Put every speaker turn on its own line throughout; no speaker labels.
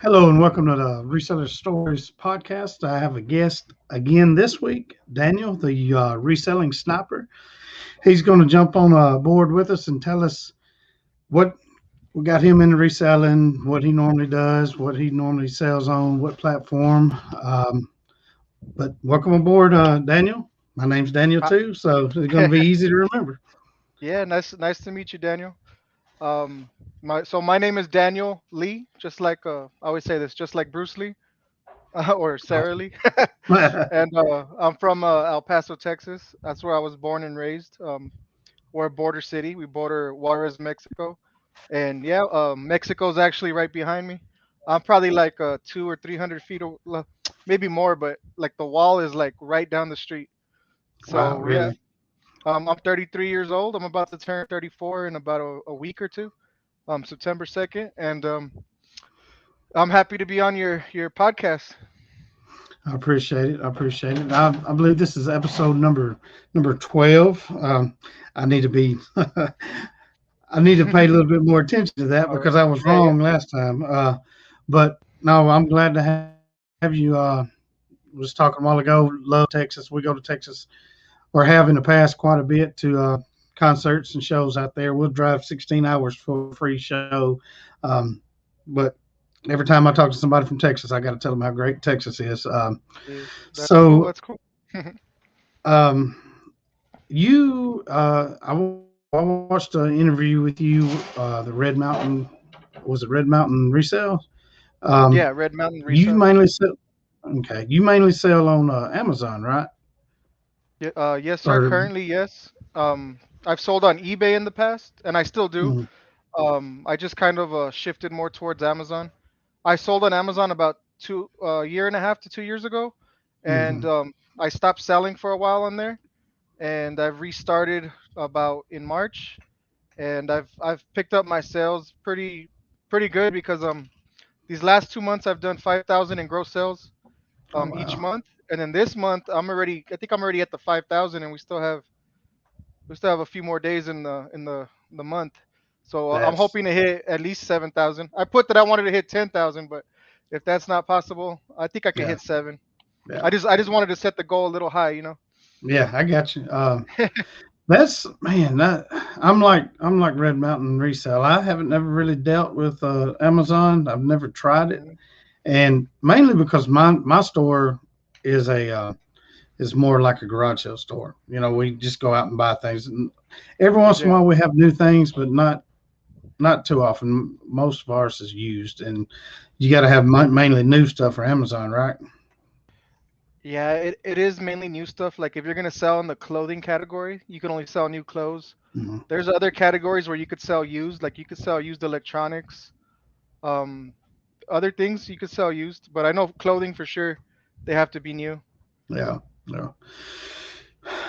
Hello and welcome to the Reseller Stories podcast. I have a guest again this week, Daniel, the reselling sniper. He's going to jump on board with us and tell us what we got him into reselling, what he normally does, what he normally sells on, what platform. But welcome aboard, Daniel. My name's Daniel
Hi-
too, so it's going to be easy to remember.
yeah, nice to meet you, Daniel. Um, my name is Daniel Lee, just like I always say this, just like Bruce Lee or Sarah
Awesome.
Lee, and I'm from El Paso, Texas. That's where I was born and raised. We're a border city. We border Juarez, Mexico, and yeah, Mexico's actually right behind me. I'm probably like 200 or 300 feet, maybe more, but like the wall is like right down the street.
Wow,
So yeah,
really?
I'm 33 years old. I'm about to turn 34 in about a week or two, September 2nd, and I'm happy to be on your podcast.
I appreciate it. I appreciate it. I believe this is episode number 12. I need to be I need to pay a little bit more attention to that
All
because
right.
I was
Yeah, yeah.
wrong last time. But no, I'm glad to have you. Was talking a while ago. Love Texas. We go to Texas or have in the past quite a bit to concerts and shows out there. We'll drive 16 hours for a free show. Um, but every time I talk to somebody from Texas, I got to tell them how great Texas is.
Yeah, that's cool.
So
That's cool.
um, I watched an interview with you, the Red Mountain, was it Red Mountain Resale? Um,
Yeah, Red Mountain
you
Resale.
mainly sell, okay, you mainly sell on Amazon, right?
Yeah, yes, sir.
Or
Currently, yes. I've sold on eBay in the past, and I still do.
mm,
I just kind of shifted more towards Amazon. I sold on Amazon about year and a half to 2 years ago, and
mhm.
I stopped selling for a while on there, and I've restarted about in March, and I've picked up my sales pretty good because these last 2 months I've done 5,000 in gross sales
Oh
each
wow,
month, and then this month I think I'm already at the 5,000, and we still have a few more days in the month, so I'm
that's
hoping to hit at least 7,000. I put that I wanted to hit 10,000, but if that's not possible, I think I could
yeah,
hit seven.
yeah,
I just wanted to set the goal a little high.
yeah. I got you. That's man. I'm like Red Mountain Resale. I haven't never really dealt with Amazon. I've never tried it,
Mhm.
and mainly because my store is a is more like a garage sale store. You know, we just go out and buy things. And every once in a
Yeah.
while, we have new things, but not too often. Most of ours is used, and you got to have mainly new stuff for Amazon, right?
Yeah, it is mainly new stuff. Like if you're gonna sell in the clothing category, you can only sell new clothes.
Hmm.
There's other categories where you could sell used, like you could sell used electronics, um, other things you could sell used. But I know clothing for sure, they have to be new.
Yeah, yeah.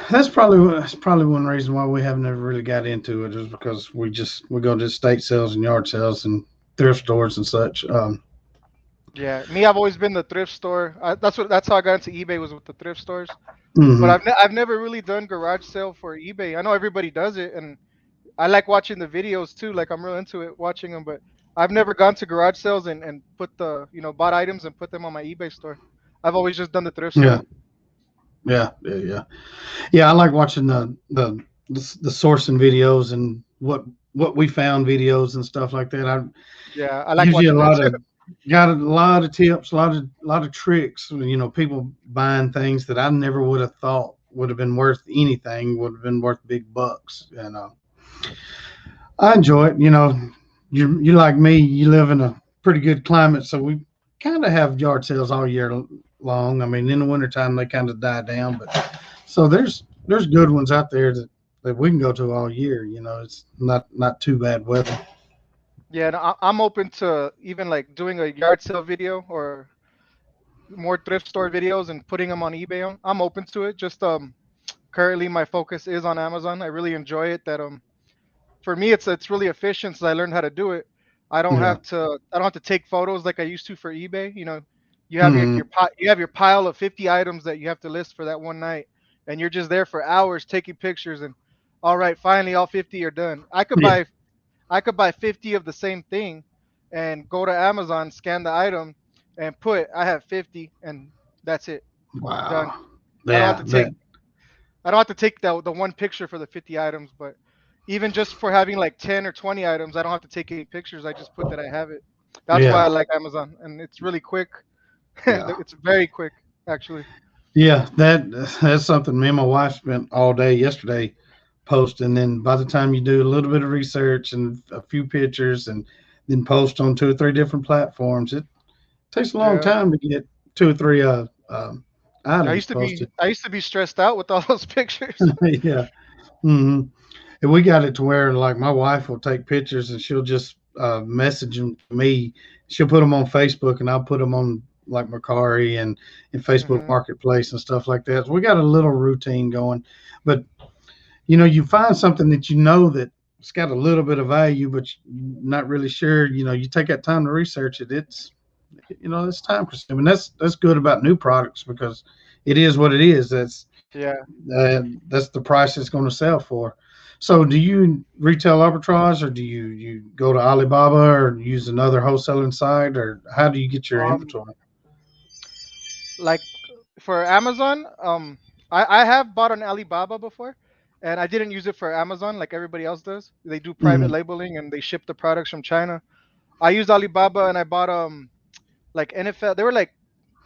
That's probably one reason why we haven't ever really got into it is because we go to estate sales and yard sales and thrift stores and such.
Yeah, me, I've always been the thrift store. That's how I got into eBay was with the thrift stores. But
Hmm.
I've never really done garage sale for eBay. I know everybody does it, and I like watching the videos too. Like I'm real into it, watching them. But I've never gone to garage sales and put bought items and put them on my eBay store. I've always just done the thrift
Yeah,
store.
yeah. Yeah, I like watching the sourcing videos and what we found videos and stuff like that. I
Yeah, I like
usually a
watching that
lot
too.
of got a lot of tips, a lot of tricks. You know, people buying things that I never would have thought would have been worth anything, would have been worth big bucks. And I enjoy it. You know, you like me, you live in a pretty good climate, so we kind of have yard sales all year long. I mean, in the wintertime they kind of die down, but so there's good ones out there that we can go to all year. You know, it's not too bad weather.
Yeah, and I'm open to even like doing a yard sale video or more thrift store videos and putting them on eBay. I'm open to it. Just currently my focus is on Amazon. I really enjoy it. That for me it's really efficient since I learned how to do it.
Yeah.
I don't have to take photos like I used to for eBay. You have
Hmm.
you have your pile of 50 items that you have to list for that one night, and you're just there for hours taking pictures and all right, finally all 50 are done. I could
Yeah.
buy 50 of the same thing, and go to Amazon, scan the item, and put I have 50, and that's it. Done.
Wow.
I don't have
Yeah,
to take
that
I don't have to take the one picture for the 50 items, but even just for having like 10 or 20 items, I don't have to take any pictures. I just put that I have it. That's why I
yeah,
like Amazon, and it's really quick.
yeah.
It's very quick, actually.
Yeah, that's something me and my wife spent all day yesterday posting. Then by the time you do a little bit of research and a few pictures, and then post on two or three different platforms, it takes a long
Yeah.
time to get two or three items posted.
I used to be stressed out with all those pictures.
Yeah. hmm And we got it to where like my wife will take pictures and she'll just message them to me. She'll put them on Facebook and I'll put them on like Mercari and Facebook
Hmm.
Marketplace and stuff like that. So we got a little routine going, but you know, you find something that you know that it's got a little bit of value, but you're not really sure. You know, you take that time to research it. It's it's time consuming. That's good about new products because it is what it is.
Yeah.
That's the price it's going to sell for. So, do you retail arbitrage, or do you go to Alibaba or use another wholesaling site, or how do you get your
Um,
inventory?
like for Amazon, I have bought on Alibaba before, and I didn't use it for Amazon like everybody else does. They do private
Hmm
labeling and they ship the products from China. I used Alibaba and I bought like NFL. They were like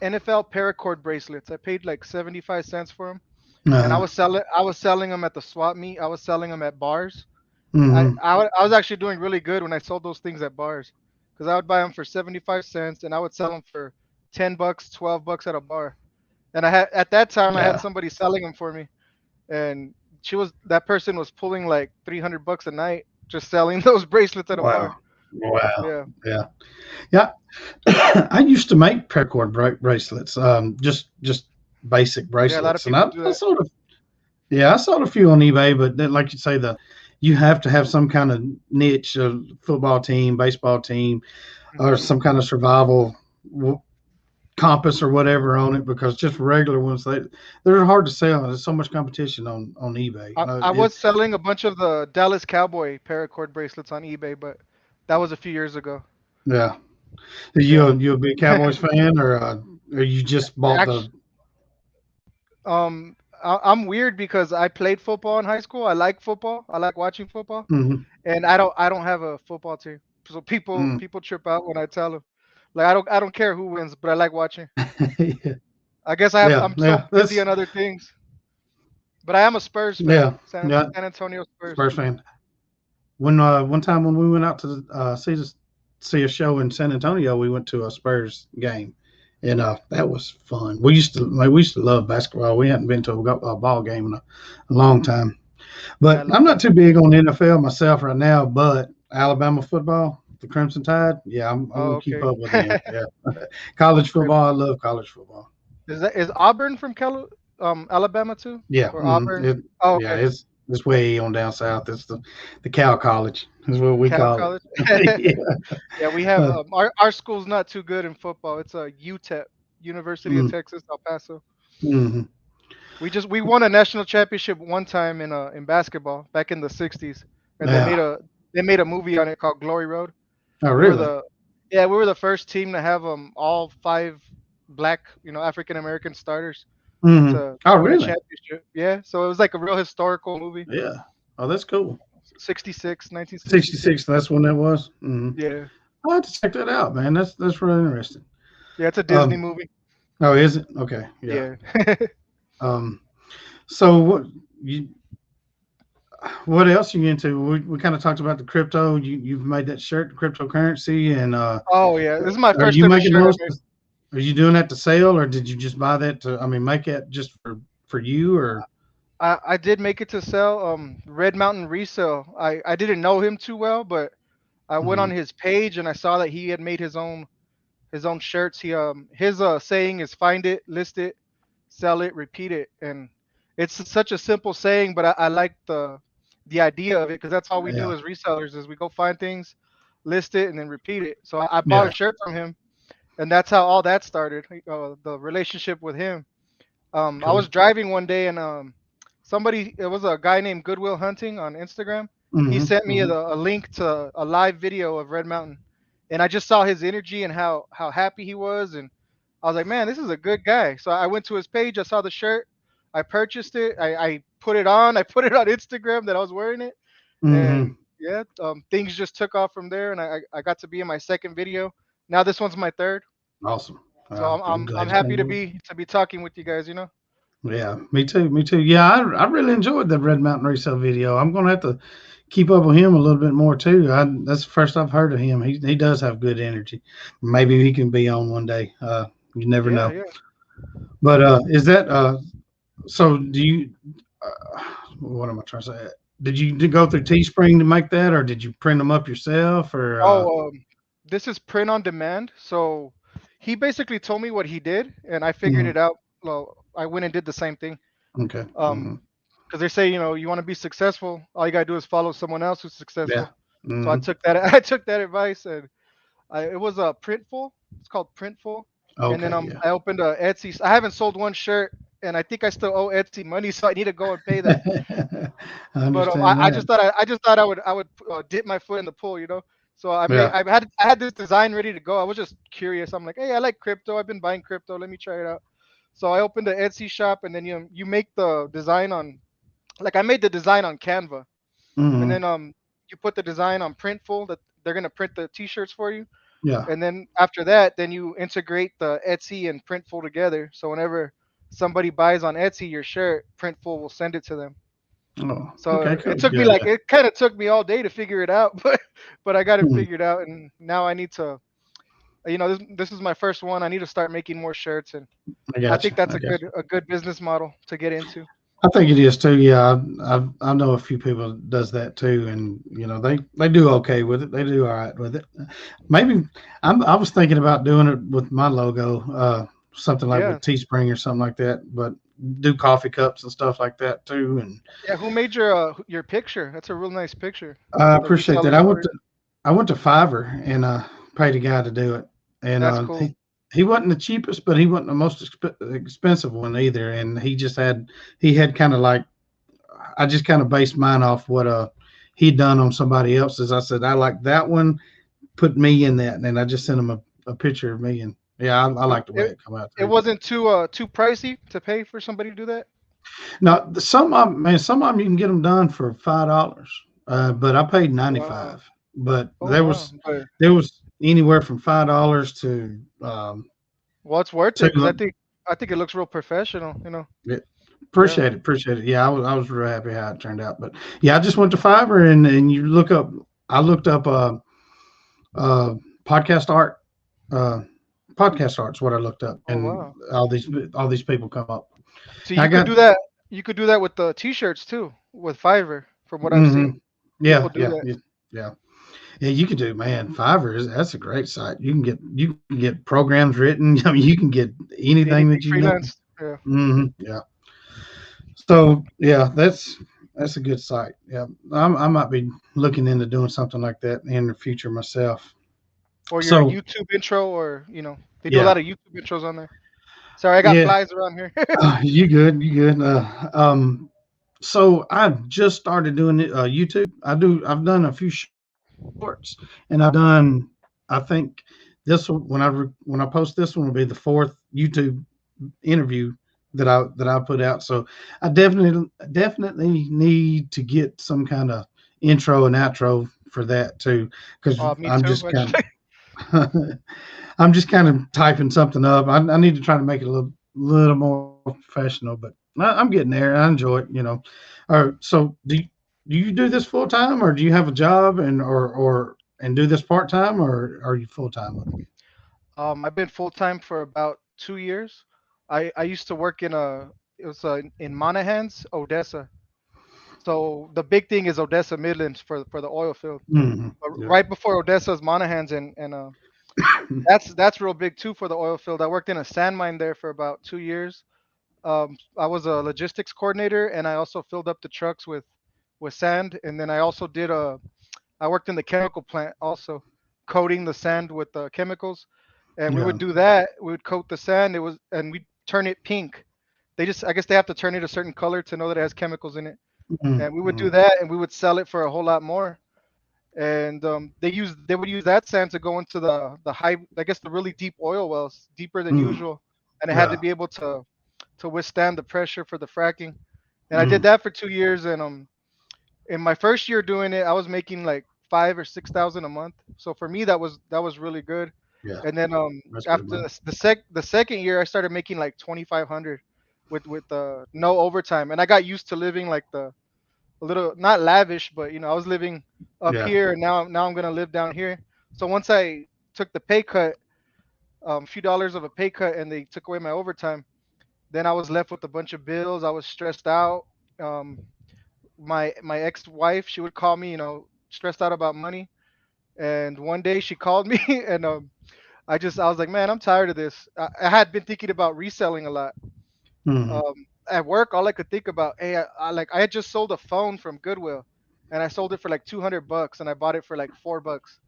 NFL paracord bracelets. I paid like 75 cents for them, and
Uh-huh.
I was selling them at the swap meet. I was selling them at bars.
hmm
I was actually doing really good when I sold those things at bars, because I would buy them for 75 cents and I would sell them for $10, $12 at a bar. And I had at that time I had
Yeah.
somebody selling them for me, and that person was pulling like $300 a night just selling those bracelets at a bar.
Wow. Wow.
Yeah,
Yeah. Yeah. I used to make paracord bracelets, just basic
yeah, a lot of
bracelets, and
people do
I
that.
sold yeah, I sold a few on eBay, but then, like you say, you have to have some kind of niche, football team, baseball team, or
Hmm.
some kind of survival compass or whatever on it because just regular ones they're hard to sell. There's so much competition on eBay.
I was selling a bunch of the Dallas Cowboy paracord bracelets on eBay, but that was a few years ago.
Yeah. Are
Yeah.
you a big Cowboys fan or you just bought the?
Actually, I'm weird because I played football in high school. I like football. I like watching football,
Mm-hmm,
and I don't have a football team. So
mm,
people trip out when I tell them, like I don't care who wins, but I like watching.
yeah,
I guess
yeah,
I'm so
yeah.
busy
That's
on other things. But I am a Spurs fan.
yeah, yeah.
San Antonio Spurs.
Spurs fan. When one time when we went out to see a show in San Antonio, we went to a Spurs game, and that was fun. We used to love basketball. We hadn't been to a ball game in a long time.
Yeah, I
But
love
I'm not too
basketball.
big on NFL myself right now. But Alabama football, the Crimson Tide, yeah, I'm
Oh,
going to keep
okay.
up with them. Yeah, college
Crimson.
football, I love college football.
Is Auburn from Alabama too?
Yeah,
Or Auburn? Oh,
yeah,
okay.
it's way on down south. It's the Cal College is what we
Cal
call
College.
it. yeah.
Yeah, we have
Uh,
our school's not too good in football. It's a UTEP, University of
mm,
Texas, El Paso.
mhm.
We won a national championship one time in basketball back in the '60s, and
Yeah.
they made a movie on it called Glory Road.
Oh,
We were
really?
the Yeah, we were the first team to have all five black, African American starters
Oh,
to win a
really?
championship. Yeah, so it was like a real historical movie.
Yeah. Oh, that's cool.
66, 1966.
66. That's when that was.
Yeah,
I'll have to check that out, man. That's really interesting.
yeah, it's a Disney
Um.
movie.
Oh, is it? Okay. Yeah.
Yeah.
Um. So you what else are you into? We kind of talked about the crypto. You've made that shirt, cryptocurrency, and
Oh yeah, this is my
are
first
you
ever
making
shirt I
those?
made.
Are you doing that to sell, or did you just buy that to? I mean, make it just for you, or?
I did make it to sell. Red Mountain Resale. I didn't know him too well, but I went on
Mhm.
his page and I saw that he had made his own shirts. His saying is find it, list it, sell it, repeat it, and it's such a simple saying, but I like the idea of it because that's all we do
Yeah.
as resellers is we go find things, list it, and then repeat it. So I bought a
Yeah.
shirt from him, and that's how all that started. The relationship with him. I
Cool.
was driving one day and it was a guy named Goodwill Hunting on Instagram. He
hmm
sent me
hmm
a link to a live video of Red Mountain, and I just saw his energy and how happy he was, and I was like, man, this is a good guy. So I went to his page, I saw the shirt, I purchased it, I put it on, I put it on Instagram that I was wearing it, and
Hmm.
yeah, things just took off from there, and I got to be in my second video. Now this one's my third,
Awesome.
so
I'm
I'm
glad you
happy
enjoyed.
to be talking with you guys. You know.
Yeah, me too. Me too. Yeah, I really enjoyed the Red Mountain Resale video. I'm gonna have to keep up with him a little bit more too. That's the first I've heard of him. He does have good energy. Maybe he can be on one day. You never
Yeah,
know.
yeah.
But is that so? Do you? Uh, what am I trying to say? Did you go through Teespring to make that, or did you print them up yourself, or?
This is print on demand. So he basically told me what he did, and I figured
Mhm.
it out. Well, I went and did the same thing.
Okay.
Um,
Hmm.
because they say, you want to be successful, all you gotta do is follow someone else who's
Yeah.
successful. So I
Hmm.
took that I took that advice, and it was a Printful. It's called Printful. And then
Okay. Yeah.
I opened a Etsy. I haven't sold one shirt, and I think I still owe Etsy money, so I need to go and pay them.
I
But
understand that.
I just thought I would dip my foot in the pool, you know. So
Yeah.
I had this design ready to go. I was just curious. I'm like, hey, I like crypto. I've been buying crypto. Let me try it out. So I opened the Etsy shop, and then you make the design on, like, I made the design on Canva, and
Hmm.
then you put the design on Printful, that they're gonna print the T-shirts for you,
Yeah.
and then after that, then you integrate the Etsy and Printful together. So whenever somebody buys on Etsy your shirt, Printful will send it to them.
Oh,
So
okay, cool.
it took me
Yeah,
like
yeah.
it kind of took me all day to figure it out, but I got it
Mhm.
figured out, and now I need to, this is my first one. I need to start making more shirts, and
I
I
got you.
think that's
I got you.
a good business model to get into.
I think it is too. Yeah, I know a few people that does that too, and they do okay with it. They do all right with it. Maybe I was thinking about doing it with my logo, something like
Yeah,
with Teespring or something like that. But do coffee cups and stuff like that too. And
yeah. Who made your picture? That's a real nice picture.
I
The
appreciate
reseller
that.
stories.
I went to Fiverr and paid a guy to do it, and
That's cool.
he wasn't the cheapest, but he wasn't the most expensive one either. And he had kind of like I just kind of based mine off what he'd done on somebody else's. I said I like that one. Put me in that, and then I just sent him a picture of me, and yeah, I
It,
like the way
it,
it come out
it
too.
wasn't too pricey to pay for somebody to do that.
Now some of them you can get them done for $5, but I paid
Wow.
95. But
Oh wow. But
there was anywhere from $5 to
well, it's worth it because
two.
I think it looks real professional. You know.
Yeah,
Yeah.
appreciate it. Yeah, I was real happy how it turned out. But yeah, I just went to Fiverr and you look up. I looked up uh, podcast art. Uh, podcast art's what I looked up,
Oh
and
wow.
all these people come up.
See,
I
you could
got
do that. You could do that with the T-shirts too, with Fiverr. From what I've
hmm
seen,
yeah,
people do
yeah,
that.
yeah, yeah. Yeah, you could do, man. Fiverr is that's a great site. You can get programs written. I mean, you can get anything
Anything
that you need.
freelance. Yeah.
Yeah. So yeah, that's a good site. Yeah, I might be looking into doing something like that in the future myself.
Or your
So
YouTube intro, or they do a
yeah,
lot of YouTube intros on there. Sorry, I got
yeah,
flies around here.
you good, you good. So I just started doing it, YouTube. I've done a few shorts, and I've done. I think when I post this one will be the fourth YouTube interview that I put out. So I definitely need to get some kind of intro and outro for that too, because
Me too. Actually.
I'm just kind of typing something up. I need to try to make it a little more professional, but I'm getting there. I enjoy it. So do you do this full time, or do you have a job and do this part time, or are you full time with it?
I've been full time for about 2 years. I used to work in it was in Monahans, Odessa. So the big thing is Odessa Midlands for the oil field.
Hmm.
But
Yeah.
right before Odessa is Monahans, and that's real big too for the oil field. I worked in a sand mine there for about 2 years. I was a logistics coordinator, and I also filled up the trucks with sand. And then I also I worked in the chemical plant also, coating the sand with chemicals. And we
Yeah.
would do that. We would coat the sand. And we'd turn it pink. I guess they have to turn it a certain color to know that it has chemicals in it. And we would do
Mm-hmm.
that, and we would sell it for a whole lot more. and they would use that sand to go into the high, I guess, the really deep oil wells, deeper than
Mm.
usual, and it had to
Yeah.
be able to withstand the pressure for the fracking. And I did
Mm.
that for 2 years, and in my first year doing it, I was making like 5 or 6 thousand a month. So for me, that was really good.
Yeah.
And then
That's good
after
money.
the second year, I started making like 2,500 with no overtime, and I got used to living like the a little not lavish, but I was living up
Yeah.
here, and now I'm gonna live down here. So once I took the pay cut, a few dollars of a pay cut, and they took away my overtime, then I was left with a bunch of bills. I was stressed out. Um, my ex-wife, she would call me, stressed out about money. And one day she called me, and I was like, man, I'm tired of this. I had been thinking about reselling a lot.
Mm.
Um, at work, all I could think about, hey, I had just sold a phone from Goodwill, and I sold it for like $200, and I bought it for like $4.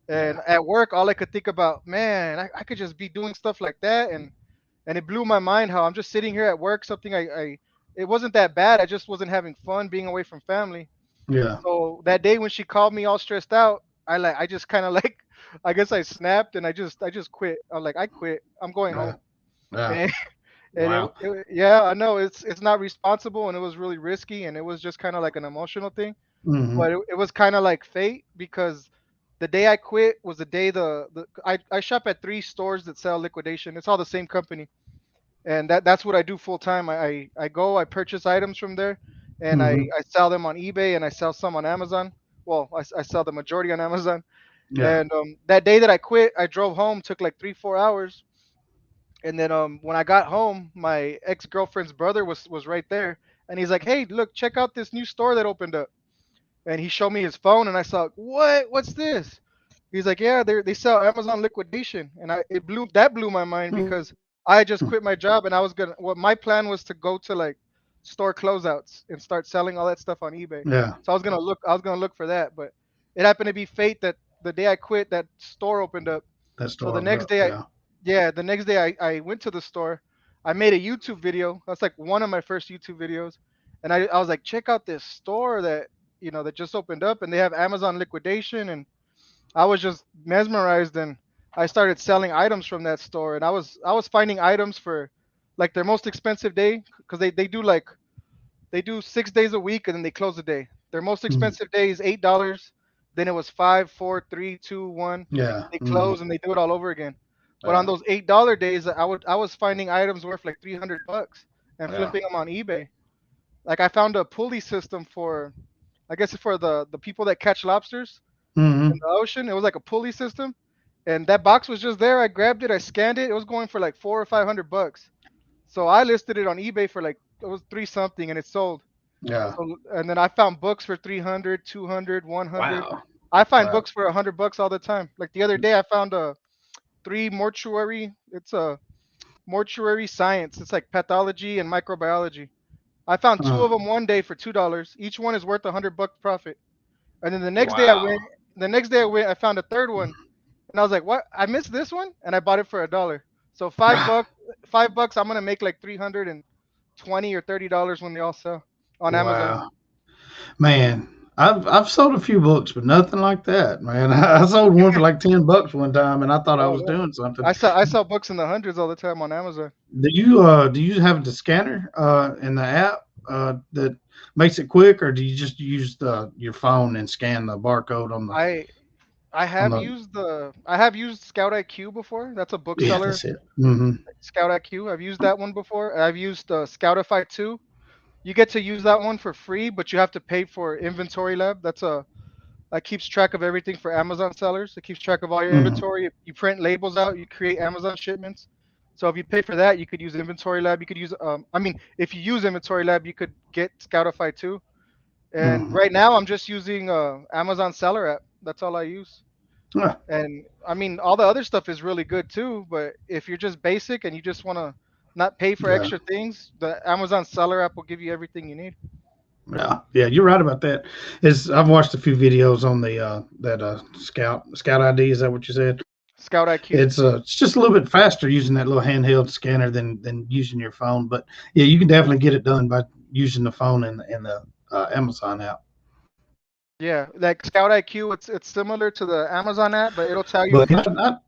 And
Yeah.
at work, all I could think about, man, I could just be doing stuff like that, and it blew my mind how I'm just sitting here at work, something it wasn't that bad. I just wasn't having fun being away from family.
Yeah.
So that day when she called me all stressed out, I just kind of like, I guess I snapped, and I just quit. I'm like, I quit. I'm going
Yeah.
home.
Yeah.
And
Wow.
yeah, I know it's not responsible, and it was really risky, and it was just kind of like an emotional thing.
Hmm.
But it was kind of like fate, because the day I quit was the day I shop at 3 stores that sell liquidation. It's all the same company, and that's what I do full time. I go, I purchase items from there, and I
Hmm.
I sell them on eBay, and I sell some on Amazon. Well, I sell the majority on Amazon.
Yeah.
And that day that I quit, I drove home, took like 3 4 hours, and then when I got home, my ex girlfriend's brother was right there, and he's like, "Hey, look, check out this new store that opened up." And he showed me his phone, and I saw, what's this? He's like, yeah, they sell Amazon liquidation, and that blew my mind,
Mm.
because I had just quit my job, and I was gonna what my plan was to go to like store closeouts and start selling all that stuff on eBay.
Yeah.
So I was gonna look for that, but it happened to be fate that the day I quit, that store opened up.
That
So
store
the
opened
next
up.
day,
Yeah.
the next day I went to the store. I made a YouTube video. That's like one of my first YouTube videos, and I was like, check out this store that just opened up, and they have Amazon liquidation, and I was just mesmerized, and I started selling items from that store, and I was finding items for like their most expensive day, because they do 6 days a week, and then they close a day. Their most
Mm.
expensive day is $8. Then it was five, four, three, two, one.
Yeah.
They
Hmm.
close and they do it all over again. But on
Yeah.
those $8 days, I was finding items worth like $300 and
Yeah.
flipping them on eBay. Like I found a pulley system for, I guess for the people that catch lobsters in
Hmm.
the ocean. It was like a pulley system, and that box was just there. I grabbed it, I scanned it. It was going for like $400 or $500. So I listed it on eBay for like it was three something, and it sold.
Yeah.
So and then I found books for 300, 200, 100.
Wow.
I find
Wow.
books for $100 all the time. Like the other day, I found a three mortuary. It's a mortuary science. It's like pathology and microbiology. I found two
Uh,
of them one day for $2. Each one is worth $100 profit. And then the next day I
wow.
went. The next day I went. I found a third one, and I was like, "What? I missed this one?" And I bought it for $1. So $5. $5. I'm gonna make like 320 or $30 when they all sell on Amazon.
Wow. Man, I've sold a few books, but nothing like that, man. I sold one for like $10 one time, and I thought I
Oh
was
yeah.
doing something.
I sell books in the hundreds all the time on Amazon.
Do you have the scanner in the app that makes it quick, or do you just use your phone and scan the barcode on the
I I
on
have
the?
used Scout IQ before. That's a
Yeah,
bookseller.
that's it. Hmm.
Scout IQ. I've used that one before. I've used Scoutify 2. You get to use that one for free, but you have to pay for Inventory Lab. That keeps track of everything for Amazon sellers. It keeps track of all your
Hmm.
inventory. You print labels out. You create Amazon shipments. So if you pay for that, you could use Inventory Lab. You could use I mean, if you use Inventory Lab, you could get Scoutify 2. And
Hmm.
right now, I'm just using Amazon Seller app. That's all I use.
Yeah,
And I mean, all the other stuff is really good too. But if you're just basic and you just want to not pay for
yeah,
extra things, the Amazon Seller app will give you everything you need.
yeah. You're right about that. I've watched a few videos on the that Scout ID. Is that what you said?
Scout IQ.
It's just a little bit faster using that little handheld scanner than using your phone. But yeah, you can definitely get it done by using the phone and the Amazon app.
Yeah, like Scout IQ, it's similar to the Amazon app, but it'll tell you.
But not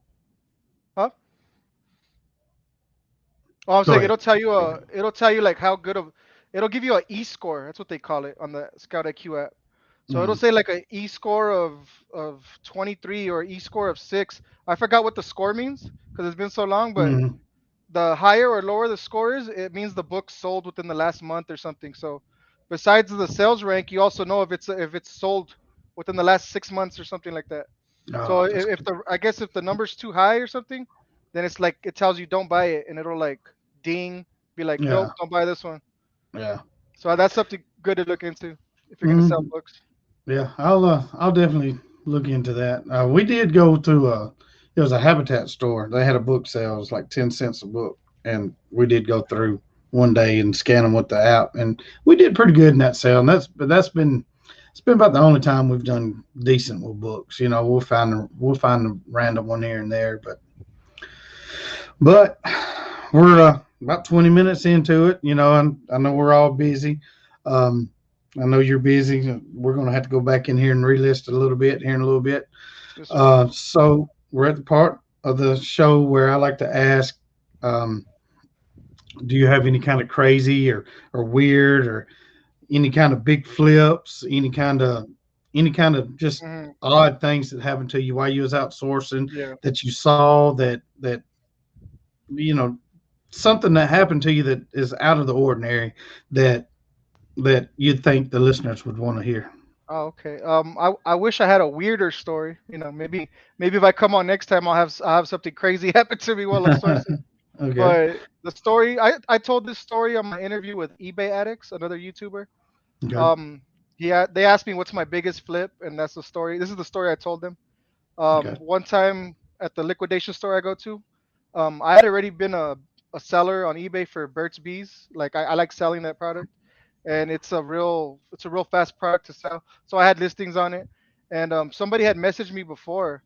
Huh? Oh, I'm
go
saying
ahead.
it'll tell you like how good of it'll give you a E score. That's what they call it on the Scout IQ app. So it'll
Mm,
say like a E score of 23 or E score of 6. I forgot what the score means because it's been so long, but
mm,
the higher or lower the score is, it means the book sold within the last month or something. So besides the sales rank, you also know if it's sold within the last 6 months or something like that. So
oh, that's
if
good.
the I guess if the number's too high or something, then it's like it tells you don't buy it, and it'll like ding, be like nope,
Yeah,
don't buy this one.
yeah.
So that's something good to look into if you're gonna sell
Mm,
books.
yeah, I'll definitely look into that. We did go to it was a Habitat store. They had a book sale. It was like 10 cents a book, and we did go through one day and scan them with the app, and we did pretty good in that sale. And that's been it's been about the only time we've done decent with books. You know, we'll find a random one here and there, but we're about 20 minutes into it. You know, and I know we're all busy. Um, I know you're busy. We're going to have to go back in here and relist a little bit here in a little bit.
Yes, sir.
So we're at the part of the show where I like to ask, um, do you have any kind of crazy or weird or any kind of big flips, any kind of just
Hmm.
odd things that happened to you while you was outsourcing
Yeah.
that you saw that you know something that happened to you that is out of the ordinary that you'd think the listeners would want to hear.
Oh, okay. I wish I had a weirder story. Maybe if I come on next time, I'll have something crazy happen to me while I'm sourcing.
Okay.
But the story I told this story on my interview with eBay Addicts, another YouTuber.
Okay.
Um, they asked me what's my biggest flip, and that's the story. This is the story I told them.
Okay.
One time at the liquidation store I go to, I had already been a seller on eBay for Burt's Bees. Like I like selling that product, and it's a real fast product to sell. So I had listings on it, and somebody had messaged me before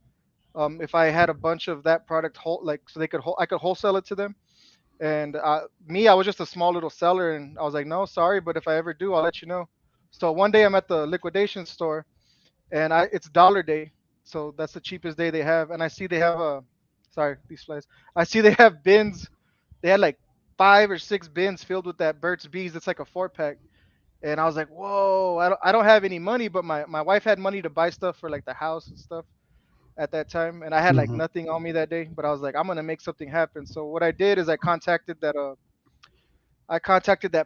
if I had a bunch of that product like so I could wholesale it to them. And I was just a small little seller, and I was like, no, sorry, but if I ever do, I'll let you know. So one day I'm at the liquidation store, and it's dollar day, so that's the cheapest day they have. And I see they have sorry, these flies. I see they have bins. They had like 5 or 6 bins filled with that Burt's Bees. It's like a 4 pack. And I was like, whoa, I don't have any money, but my wife had money to buy stuff for like the house and stuff at that time, and I had like
Hmm.
nothing on me that day. But I was like, I'm gonna make something happen. So what I did is I contacted that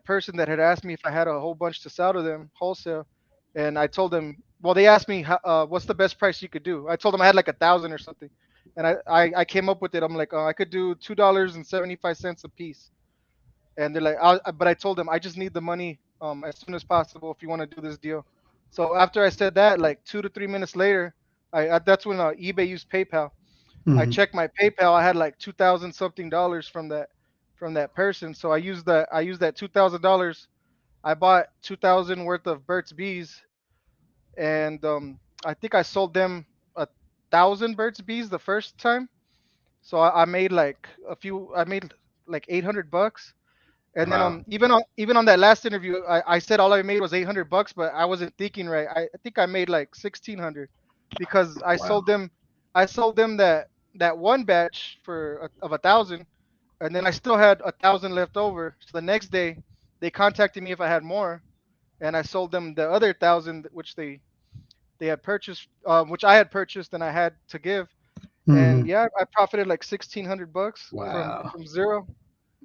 person that had asked me if I had a whole bunch to sell to them wholesale, and I told them. Well, they asked me, what's the best price you could do. I told them I had like 1,000 or something, and I came up with it. I'm like, I could do $2.75 a piece, and they're like, but I told them I just need the money as soon as possible if you want to do this deal. So after I said that, like 2 to 3 minutes later, that's when eBay used PayPal. I
Hmm.
checked my PayPal. I had like 2,000 something dollars from that person. So I used that $2,000. I bought 2,000 worth of Burt's Bees, and I think I sold them 1,000 Burt's Bees the first time. So I made like a few. I made like $800. And then
Wow.
even on that last interview, I said all I made was $800, but I wasn't thinking right. I think I made like 1,600 because I
Wow.
sold them that one batch of 1,000, and then I still had 1,000 left over. So the next day, they contacted me if I had more, and I sold them the other 1,000 which they had purchased, which I had purchased and I had to give. And
Hmm.
yeah, I profited like $1,600 from
Wow.
from zero.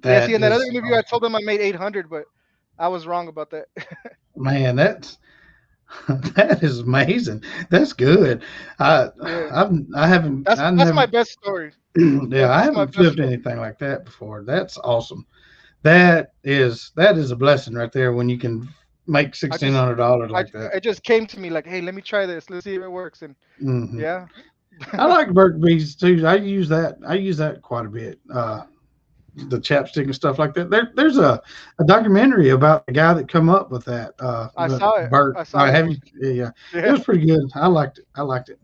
Yeah, see,
That
in that other
is
interview, I
awesome.
told them I made 800, but I was wrong about that.
Man, that's that is amazing. That's good. I
Yeah,
I haven't
that's
I
that's my
never
best story.
yeah, I
That's my
haven't
best
flipped
story.
anything like that before. That's awesome. That is a blessing right there when you can make
I just,
$1,600
I
like that.
it just came to me like, hey, let me try this. Let's see if it works. And
Hmm.
yeah,
I like Burger Bees too. I use that quite a bit. The chapstick and stuff like that. There's a documentary about the guy that come up with that.
I
The
saw it.
Bert.
I saw it.
Have you? Yeah, yeah. It
Yeah,
was pretty good. I liked it. I liked it.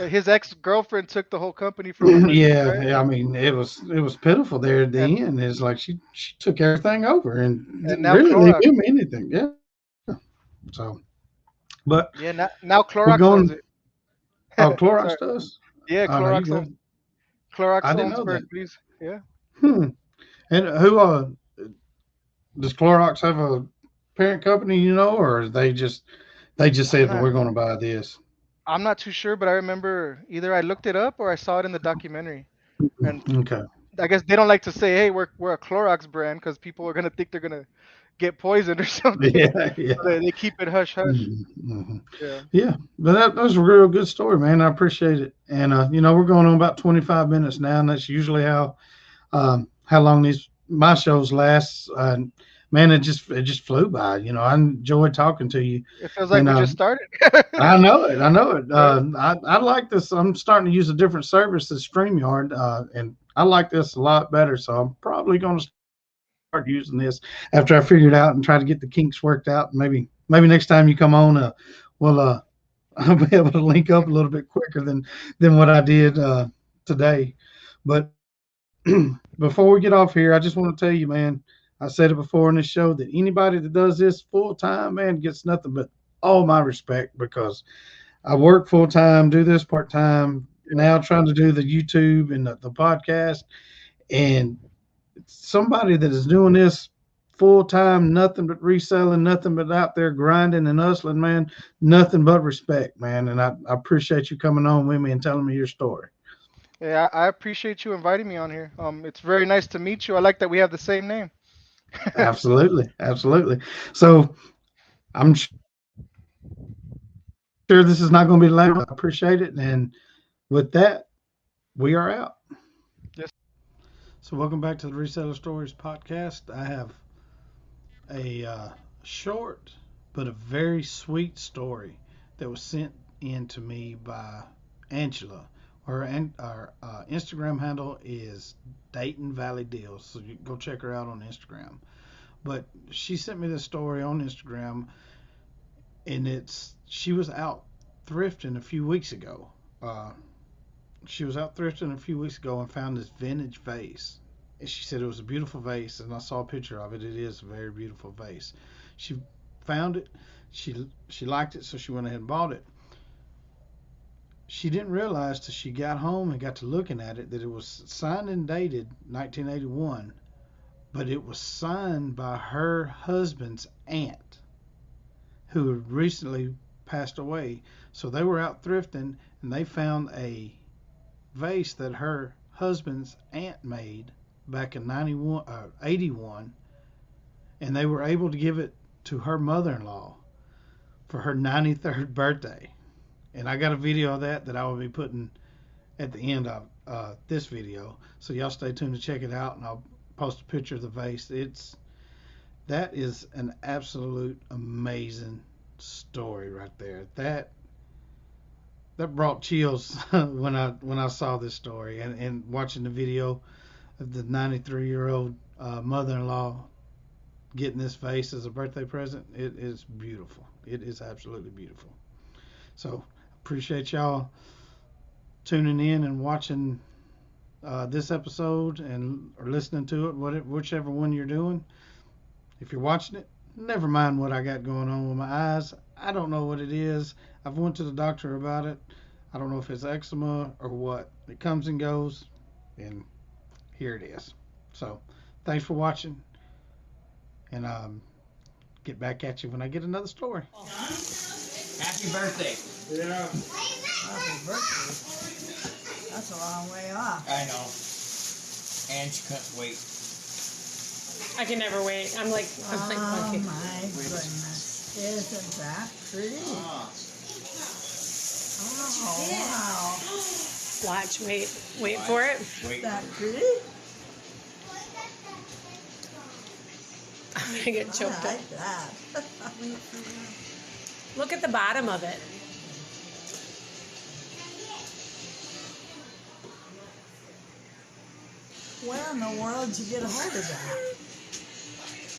his ex girlfriend took the whole company from him,
Yeah,
right?
yeah. I mean, it was pitiful there at
And
the end. It's like she took everything over and
and now
really didn't
Clorox.
give me anything. Yeah. So But
Yeah, now
we're
Clorox owns
going.
it.
Oh, Clorox
Sorry.
does.
Yeah,
Oh no, you
Clorox owns
good. I
Clorox
didn't
owns
know that.
Berkeley's. Yeah.
Hmm. And who does Clorox have a parent company? Or they just
I'm
said
not
we're going to buy this.
I'm not too sure, but I remember either I looked it up or I saw it in the documentary. And
Okay.
I guess they don't like to say, "Hey, we're a Clorox brand," because people are gonna think they're gonna get poisoned or something.
Yeah.
So
Yeah.
they keep it hush hush.
Hmm.
Yeah.
Yeah, but that was a real good story, man. I appreciate it. And we're going on about 25 minutes now, and that's usually how long these my shows last. Man, it just flew by. I enjoyed talking to you,
It feels like
and
we just started.
I know it. I know it.
Right?
I like this. I'm starting to use a different service than StreamYard, and I like this a lot better. So I'm probably going to start using this after I figure it out and try to get the kinks worked out. And maybe next time you come on, we'll I'll be able to link up a little bit quicker than what I did today. But before we get off here, I just want to tell you, man. I said it before in this show that anybody that does this full time, man, gets nothing but all my respect because I work full time, do this part time, now trying to do the YouTube and the podcast. And somebody that is doing this full time, nothing but reselling, nothing but out there grinding and hustling, man, nothing but respect, man. And I appreciate you coming on with me and telling me your story.
Yeah, I appreciate you inviting me on here. It's very nice to meet you. I like that we have the same name.
Absolutely. Absolutely. So I'm sure this is not going to be late. I appreciate it. And with that, we are out.
Yes.
So, welcome back to the Reseller Stories podcast. I have a short but a very sweet story that was sent in to me by Angela. Our Instagram handle is Dayton Valley Deals, so you go check her out on Instagram. But she sent me this story on Instagram, and she was out thrifting a few weeks ago. Uh, she was out thrifting a few weeks ago and found this vintage vase. And she said it was a beautiful vase, and I saw a picture of it. It is a very beautiful vase. She found it. She liked it, so she went ahead and bought it. She didn't realize till she got home and got to looking at it that it was signed and dated 1981, but it was signed by her husband's aunt who had recently passed away. So they were out thrifting and they found a vase that her husband's aunt made back in 81, and they were able to give it to her mother-in-law for her 93rd birthday. And I got a video of that I will be putting at the end of this video. So y'all stay tuned to check it out, and I'll post a picture of the vase. That is an absolute amazing story right there. That brought chills when I saw this story and watching the video of the 93-year-old mother-in-law getting this vase as a birthday present. It is beautiful. It is absolutely beautiful. So appreciate y'all tuning in and watching this episode and or listening to it, whichever one you're doing. If you're watching it, never mind what I got going on with my eyes. I don't know what it is. I've went to the doctor about it. I don't know if it's eczema or what. It comes and goes, and here it is. So, thanks for watching, and get back at you when I get another story.
Happy birthday.
Yeah. Happy birthday. That's a long way off.
I know. And she couldn't wait.
I can never wait. I'm like
Oh
monkey.
my goodness. Isn't that pretty?
Ah.
Oh, wow.
Watch, wait for it.
Wait.
Is that pretty?
I'm gonna get
I
choked up.
like that.
Look at the bottom of it.
Where in the world did you get a hold of that?